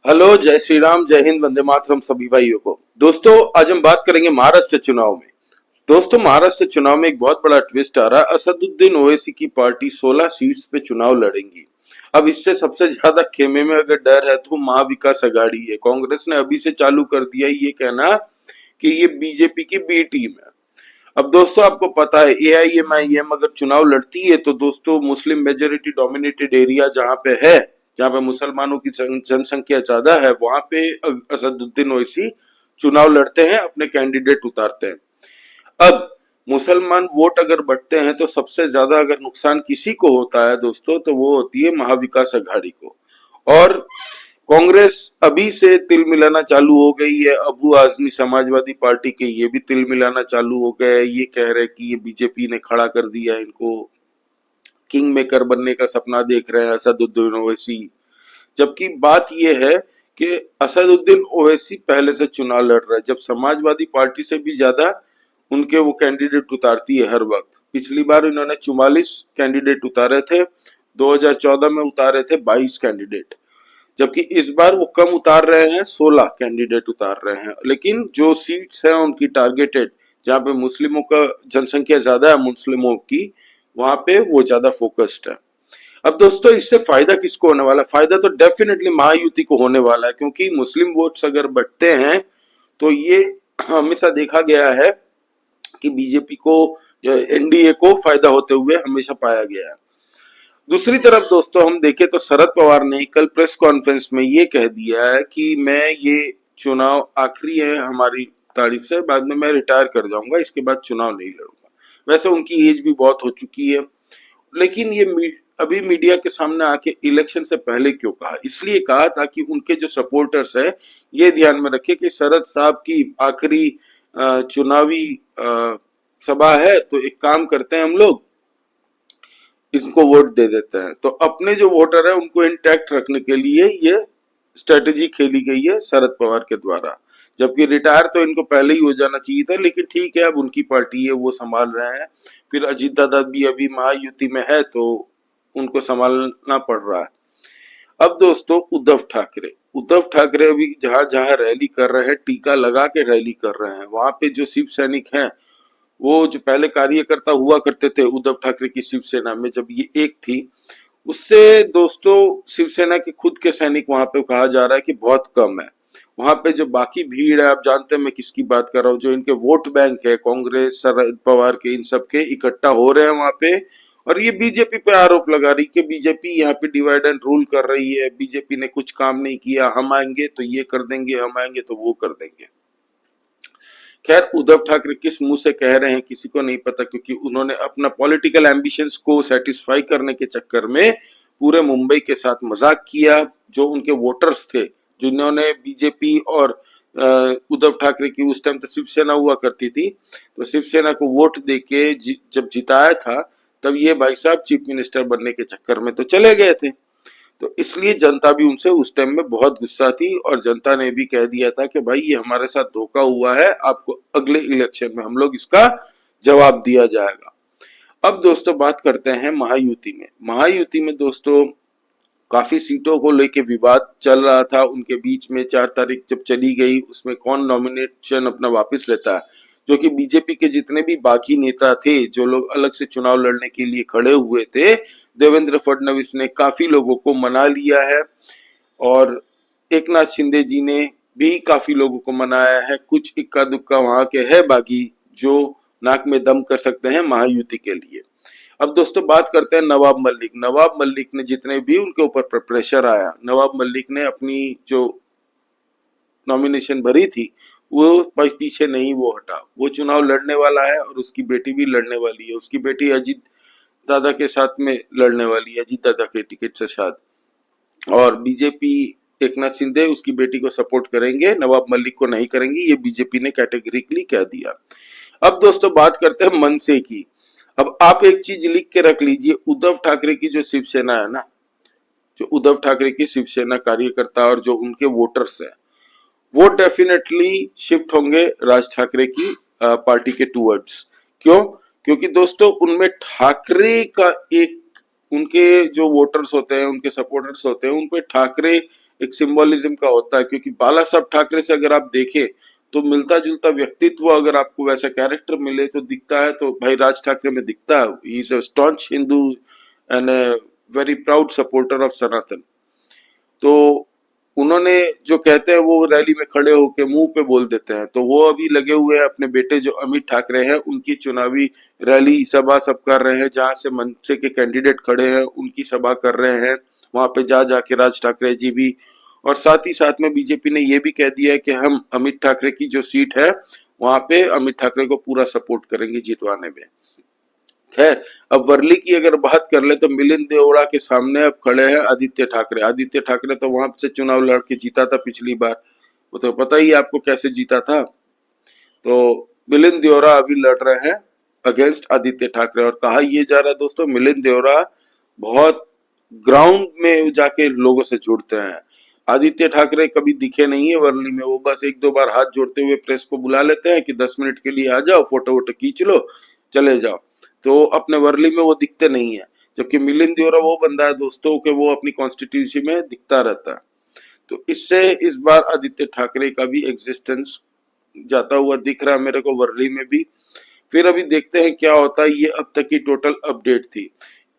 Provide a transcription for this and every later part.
Hello, जय श्री राम, जय हिंद, वंदे मातरम सभी भाइयों को। दोस्तों, आज हम बात करेंगे महाराष्ट्र चुनाव में। दोस्तों, महाराष्ट्र चुनाव में एक बहुत बड़ा ट्विस्ट आ रहा है। असदुद्दीन ओवैसी की पार्टी 16 सीट्स पे चुनाव लड़ेंगी। अब इससे सबसे ज्यादा खेमे में अगर डर है तो महाविकास अघाड़ी है। कांग्रेस ने अभी से चालू कर दिया ये कहना कि ये बीजेपी की बी टीम है। अब दोस्तों, आपको पता है एआईएमआईएम अगर चुनाव लड़ती है तो दोस्तों मुस्लिम मेजोरिटी डोमिनेटेड एरिया जहां पे है, जहां पे मुसलमानों की जनसंख्या ज्यादा है, वहां पे असदुद्दीन ओवैसी चुनाव लड़ते हैं, अपने कैंडिडेट उतारते हैं। अब मुसलमान वोट अगर बढ़ते हैं तो सबसे ज्यादा अगर नुकसान किसी को होता है दोस्तों, तो वो होती है महाविकास अघाड़ी को। और कांग्रेस अभी से तिल मिलाना चालू हो गई है। अबू आजमी समाजवादी पार्टी के ये भी तिल मिलाना चालू हो गए। ये कह रहे कि ये बीजेपी ने खड़ा कर दिया इनको, किंग मेकर बनने का सपना देख रहे हैं असदुद्दीन ओवैसी। जबकि बात यह है कि असदुद्दीन ओवैसी पहले से चुनाव लड़ रहा है, जब समाजवादी पार्टी से भी ज्यादा उनके वो कैंडिडेट उतारती है हर वक्त। पिछली बार इन्होंने 44 कैंडिडेट उतारे थे, 2014 में उतारे थे 22 कैंडिडेट, जबकि इस बार वो कम उतार रहे हैं, 16 कैंडिडेट उतार रहे हैं। लेकिन जो सीट्स हैं उनकी टारगेटेड, जहां पे मुस्लिमों का जनसंख्या ज्यादा है मुस्लिमों की, वहां पे वो ज्यादा फोकस्ड है। अब दोस्तों, इससे फायदा किसको होने वाला है? फायदा तो डेफिनेटली महायुति को होने वाला है, क्योंकि मुस्लिम वोट्स अगर बढ़ते हैं तो ये हमेशा देखा गया है कि बीजेपी को, एनडीए को फायदा होते हुए हमेशा पाया गया है। दूसरी तरफ दोस्तों हम देखें तो शरद पवार ने कल प्रेस कॉन्फ्रेंस में ये कह दिया है कि मैं ये चुनाव आखिरी है हमारी तारीफ से, बाद में मैं रिटायर कर जाऊंगा, इसके बाद चुनाव नहीं लड़ूंगा। वैसे उनकी एज भी बहुत हो चुकी है, लेकिन ये अभी मीडिया के सामने आके इलेक्शन से पहले क्यों कहा? इसलिए कहा ताकि उनके जो सपोर्टर्स है ये ध्यान में रखे कि शरद साहब की आखिरी चुनावी सभा है, तो एक काम करते हैं हम लोग, इसको वोट दे देते हैं। तो अपने जो वोटर है उनको इंटैक्ट रखने के लिए ये स्ट्रेटेजी खेली गई है शरद पवार के द्वारा। जबकि रिटायर तो इनको पहले ही हो जाना चाहिए था, लेकिन ठीक है, अब उनकी पार्टी है, वो संभाल रहे हैं। फिर अजीत दादा भी अभी महायुति में है तो उनको संभालना पड़ रहा है। अब दोस्तों, उद्धव ठाकरे अभी जहां जहां रैली कर रहे हैं, टीका लगा के रैली कर रहे हैं। वहां पे जो शिव सैनिक हैं, वो जो पहले कार्यकर्ता हुआ करते थे उद्धव ठाकरे की शिवसेना में, जब ये एक थी, उससे दोस्तों शिवसेना के खुद के सैनिक वहां पे कहा जा रहा है कि बहुत कम है। वहां पे जो बाकी भीड़ है, आप जानते हैं मैं किसकी बात कर रहा हूँ, जो इनके वोट बैंक है, कांग्रेस, शरद पवार के, इन सब के इकट्ठा हो रहे हैं वहां पे। और ये बीजेपी पे आरोप लगा रही कि बीजेपी यहाँ पे डिवाइड एंड रूल कर रही है, बीजेपी ने कुछ काम नहीं किया, हम आएंगे तो ये कर देंगे, हम आएंगे तो वो कर देंगे। खैर, उद्धव ठाकरे किस मुंह से कह रहे हैं किसी को नहीं पता, क्योंकि उन्होंने अपना पॉलिटिकल एम्बिशंस को सेटिस्फाई करने के चक्कर में पूरे मुंबई के साथ मजाक किया। जो उनके वोटर्स थे, जिन्होंने बीजेपी और उद्धव ठाकरे की, उस टाइम तो शिवसेना हुआ करती थी, तो शिवसेना को वोट देके जब जिताया था, तब ये भाई साहब चीफ मिनिस्टर बनने के चक्कर में तो चले गए थे। तो इसलिए जनता भी उनसे उस टाइम में बहुत गुस्सा थी, और जनता ने भी कह दिया था कि भाई ये हमारे साथ धोखा हुआ है, आपको अगले इलेक्शन में हम लोग इसका जवाब दिया जाएगा। अब दोस्तों बात करते हैं महायुति में। महायुति में दोस्तों काफी सीटों को लेके विवाद चल रहा था उनके बीच में। 4 तारीख जब चली गई, उसमें कौन नॉमिनेशन अपना वापस लेता है, जो कि बीजेपी के जितने भी बाकी नेता थे, जो लोग अलग से चुनाव लड़ने के लिए खड़े हुए थे, देवेंद्र फडणवीस ने काफी लोगों को मना लिया है, और एक नाथ शिंदे जी ने भी काफी लोगों को मनाया है। कुछ इक्का दुक्का वहां के है बागी जो नाक में दम कर सकते हैं महायुति के लिए। अब दोस्तों बात करते हैं नवाब मलिक। नवाब मलिक ने, जितने भी उनके ऊपर प्रेशर आया, नवाब मलिक ने अपनी जो नॉमिनेशन भरी थी वो पीछे नहीं वो हटा, वो चुनाव लड़ने वाला है, और उसकी बेटी भी लड़ने वाली है। उसकी बेटी अजीत दादा के साथ में लड़ने वाली है, अजीत दादा के टिकट से शायद। और बीजेपी, एक नाथ शिंदे उसकी बेटी को सपोर्ट करेंगे, नवाब मलिक को नहीं करेंगे, ये बीजेपी ने कैटेगरिकली कह दिया। अब दोस्तों बात करते हैं मनसे की। अब आप एक चीज लिख के रख लीजिए, उद्धव ठाकरे की जो शिवसेना है ना, जो उद्धव ठाकरे की शिवसेना कार्यकर्ता और जो उनके वोटर्स हैं, वो डेफिनेटली शिफ्ट होंगे राज ठाकरे की पार्टी के टूवर्ड्स। क्यों? क्योंकि दोस्तों उनमें ठाकरे का एक, उनके जो वोटर्स होते हैं, उनके सपोर्टर्स होते हैं, उन पे ठाकरे एक सिंबोलिज्म का होता है, क्योंकि बाला साहब ठाकरे से अगर आप देखें तो मिलता जुलता व्यक्तित्व अगर आपको वैसा कैरेक्टर मिले तो दिखता है, तो भाई राज ठाकरे में दिखता है। He is a staunch Hindu and very proud supporter of Sanatan. तो उन्होंने जो कहते हैं वो रैली में खड़े होके मुंह पे बोल देते हैं। तो वो अभी लगे हुए हैं अपने बेटे जो अमित ठाकरे हैं उनकी चुनावी रैली सभा सब कर रहे हैं, जहां से मनसे के कैंडिडेट खड़े हैं उनकी सभा कर रहे हैं। वहां पे जा जाके राज ठाकरे जी भी, और साथ ही साथ में बीजेपी ने ये भी कह दिया है कि हम अमित ठाकरे की जो सीट है वहां पे अमित ठाकरे को पूरा सपोर्ट करेंगे जितवाने में। खैर, अब वर्ली की अगर बात कर ले तो मिलिंद देवड़ा के सामने अब खड़े हैं आदित्य ठाकरे। आदित्य ठाकरे तो वहां से चुनाव लड़ के जीता था पिछली बार, वो तो पता ही है आपको कैसे जीता था। तो मिलिंद देवड़ा अभी लड़ रहे हैं अगेंस्ट आदित्य ठाकरे, और कहा यह जा रहा है दोस्तों मिलिंद देवड़ा बहुत ग्राउंड में जाके लोगों से जुड़ते हैं। आदित्य ठाकरे कभी दिखे नहीं है वर्ली में, वो बस एक दो बार हाथ जोड़ते हुए प्रेस को बुला लेते हैं कि 10 मिनट के लिए आ जाओ, फोटो वोटो खींच लो, चले जाओ। तो अपने वर्ली में वो दिखते नहीं है, जबकि मिलिंद देवरा वो बंदा है दोस्तों कि वो अपनी कॉन्स्टिट्यूंसी में दिखता रहता है। तो इससे इस बार आदित्य ठाकरे का भी एग्जिस्टेंस जाता हुआ दिख रहा है मेरे को वर्ली में भी। फिर अभी देखते हैं क्या होता है। ये अब तक की टोटल अपडेट थी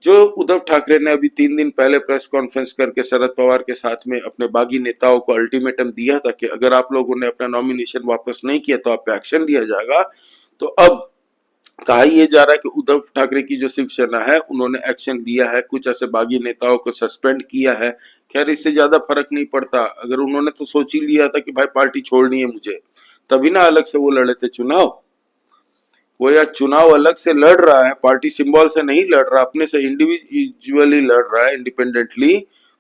जो उद्धव ठाकरे ने अभी 3 दिन पहले प्रेस कॉन्फ्रेंस करके शरद पवार के साथ में अपने बागी नेताओं को अल्टीमेटम दिया था कि अगर आप लोगों ने अपना नॉमिनेशन वापस नहीं किया तो आप पे एक्शन लिया जाएगा। तो अब कहा यह जा रहा है कि उद्धव ठाकरे की जो शिवसेना है उन्होंने एक्शन लिया है, कुछ ऐसे बागी नेताओं को सस्पेंड किया है। खैर इससे ज्यादा फर्क नहीं पड़ता, अगर उन्होंने तो सोच ही लिया था कि भाई पार्टी छोड़नी है मुझे, तभी ना अलग से वो लड़े थे चुनाव। वो या चुनाव अलग से लड़ रहा है, पार्टी सिंबल से नहीं लड़ रहा, अपने से इंडिविजुअली लड़ रहा है, इंडिपेंडेंटली।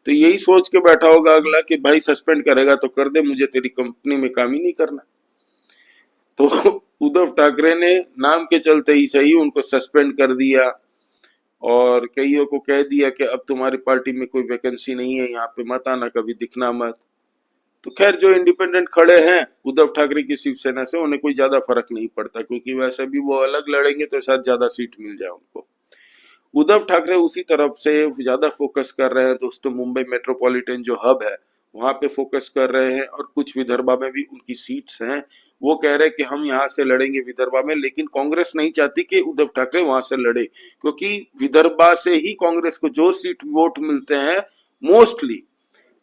तो यही सोच के बैठा होगा अगला कि भाई सस्पेंड करेगा तो कर दे, मुझे तेरी कंपनी में काम ही नहीं करना। तो उद्धव ठाकरे ने नाम के चलते ही सही उनको सस्पेंड कर दिया, और कईयों को कह दिया कि अब तुम्हारी पार्टी में कोई वैकेंसी नहीं है, यहाँ पे मत आना, कभी दिखना मत। तो खैर जो इंडिपेंडेंट खड़े हैं उद्धव ठाकरे की शिवसेना से उन्हें कोई ज्यादा फर्क नहीं पड़ता, क्योंकि वैसे भी वो अलग लड़ेंगे तो शायद ज्यादा सीट मिल जाए उनको। उद्धव ठाकरे उसी तरफ से ज्यादा फोकस कर रहे हैं दोस्तों, मुंबई मेट्रोपॉलिटन जो हब है वहां पे फोकस कर रहे हैं, और कुछ विदर्भा में भी उनकी सीट्स हैं। वो कह रहे हैं कि हम यहाँ से लड़ेंगे विदर्भा में, लेकिन कांग्रेस नहीं चाहती कि उद्धव ठाकरे वहां से लड़े, क्योंकि विदर्भा से ही कांग्रेस को जो सीट वोट मिलते हैं मोस्टली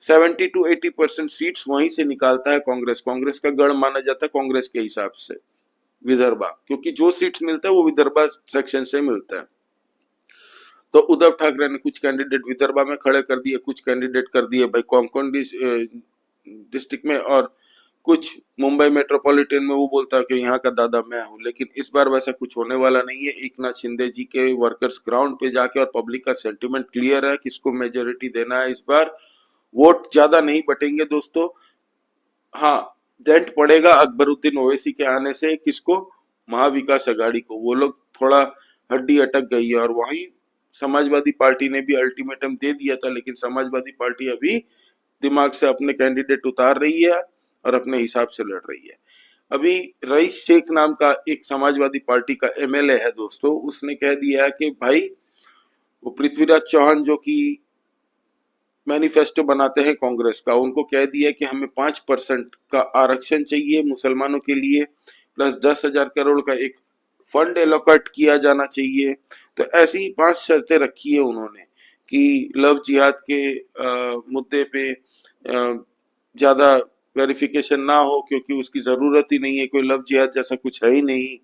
70 to 80% सीट्स वहीं से निकालता है कांग्रेस। कांग्रेस का गढ़ माना जाता है कांग्रेस के हिसाब से विदर्भा, क्योंकि जो सीट्स मिलता है वो विदर्भा सेक्शन से मिलता है। तो उद्धव ठाकरे ने कुछ कैंडिडेट विदर्भा में खड़े कर दिए, कुछ कैंडिडेट कर दिए भाई कोंकण डिस्ट्रिक्ट में, और कुछ मुंबई मेट्रोपॉलिटन में। वो बोलता है कि यहाँ का दादा मैं हूँ, लेकिन इस बार वैसा कुछ होने वाला नहीं है। एकनाथ शिंदे जी के वर्कर्स ग्राउंड पे जाके, और पब्लिक का सेंटिमेंट क्लियर है किसको मेजोरिटी देना है इस बार। वोट ज्यादा नहीं बटेंगे दोस्तों, हाँ डेंट पड़ेगा अकबरुद्दीन ओवैसी के आने से, किसको, महाविकास अघाड़ी को। वो लोग थोड़ा हड्डी अटक गई है, और वहीं समाजवादी पार्टी ने भी अल्टीमेटम दे दिया था, लेकिन समाजवादी पार्टी अभी दिमाग से अपने कैंडिडेट उतार रही है और अपने हिसाब से लड़ रही है। अभी रईस शेख नाम का एक समाजवादी पार्टी का एमएलए है दोस्तों, उसने कह दिया है कि भाई वो पृथ्वीराज चौहान जो कि मैनिफेस्टो बनाते हैं कांग्रेस का, उनको कह दिया कि हमें 5% का आरक्षण चाहिए मुसलमानों के लिए, प्लस 10,000 करोड़ का एक फंड एलोकेट किया जाना चाहिए। तो ऐसी 5 शर्तें रखी है उन्होंने कि लव जिहाद के मुद्दे पे ज्यादा वेरिफिकेशन ना हो, क्योंकि उसकी जरूरत ही नहीं है, कोई लव जिहाद जैसा कुछ है ही नहीं।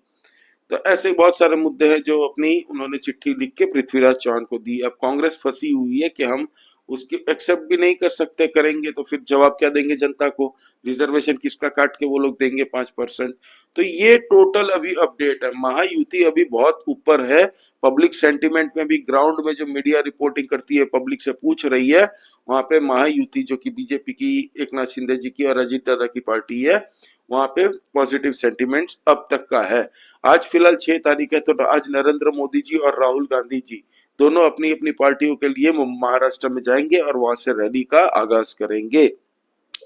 तो ऐसे बहुत सारे मुद्दे हैं जो अपनी उन्होंने चिट्ठी लिख के पृथ्वीराज चौहान को दी। अब कांग्रेस फंसी हुई है कि हम उसकी एक्सेप्ट भी नहीं कर सकते, करेंगे तो फिर जवाब क्या देंगे जनता को, रिजर्वेशन किसका काट के वो लोग देंगे 5%। तो ये टोटल अभी अपडेट है। महायुति अभी बहुत ऊपर है पब्लिक सेंटिमेंट में भी, ग्राउंड में जो मीडिया रिपोर्टिंग करती है पब्लिक से पूछ रही है, वहां पे महायुति जो कि बीजेपी की एकनाथ शिंदे जी की और अजीत दादा की पार्टी है, वहां पे पॉजिटिव सेंटिमेंट्स अब तक का है। आज फिलहाल 6 तारीख है, तो आज नरेंद्र मोदी जी और राहुल गांधी जी दोनों अपनी अपनी पार्टियों के लिए महाराष्ट्र में जाएंगे और वहां से रैली का आगाज करेंगे।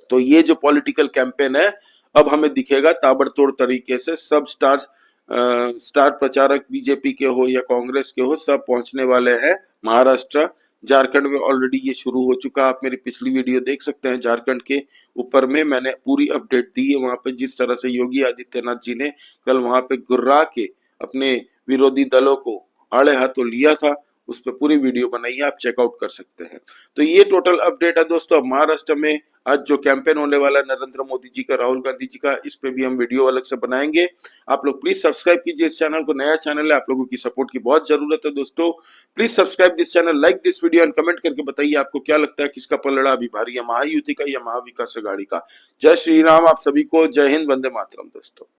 तो ये जो पॉलिटिकल कैंपेन है अब हमें दिखेगा ताबड़तोड़ तरीके से। सब स्टार प्रचारक बीजेपी के हो या कांग्रेस के हो, सब पहुंचने वाले हैं महाराष्ट्र झारखंड में ऑलरेडी ये शुरू हो चुका। आप मेरी पिछली वीडियो देख सकते हैं, झारखंड के ऊपर में मैंने पूरी अपडेट दी है। वहां पे जिस तरह से योगी आदित्यनाथ जी ने कल वहां पे गुर्रा के अपने विरोधी दलों को आड़े हाथों लिया था, उस पर पूरी वीडियो बनाई है, आप चेकआउट कर सकते हैं। तो ये टोटल अपडेट है दोस्तों। अब महाराष्ट्र में आज जो कैंपेन होने वाला है नरेंद्र मोदी जी का, राहुल गांधी जी का, इस पे भी हम वीडियो अलग से बनाएंगे। आप लोग प्लीज सब्सक्राइब कीजिए इस चैनल को, नया चैनल है, आप लोगों की सपोर्ट की बहुत जरूरत है दोस्तों। Please subscribe this channel, like this video and comment करके बताइए आपको क्या लगता है किसका पलड़ा अभी भारी है, महायुति का या महाविकास अघाड़ी का। जय श्री राम आप सभी को, जय हिंद, वंदे मातरम दोस्तों।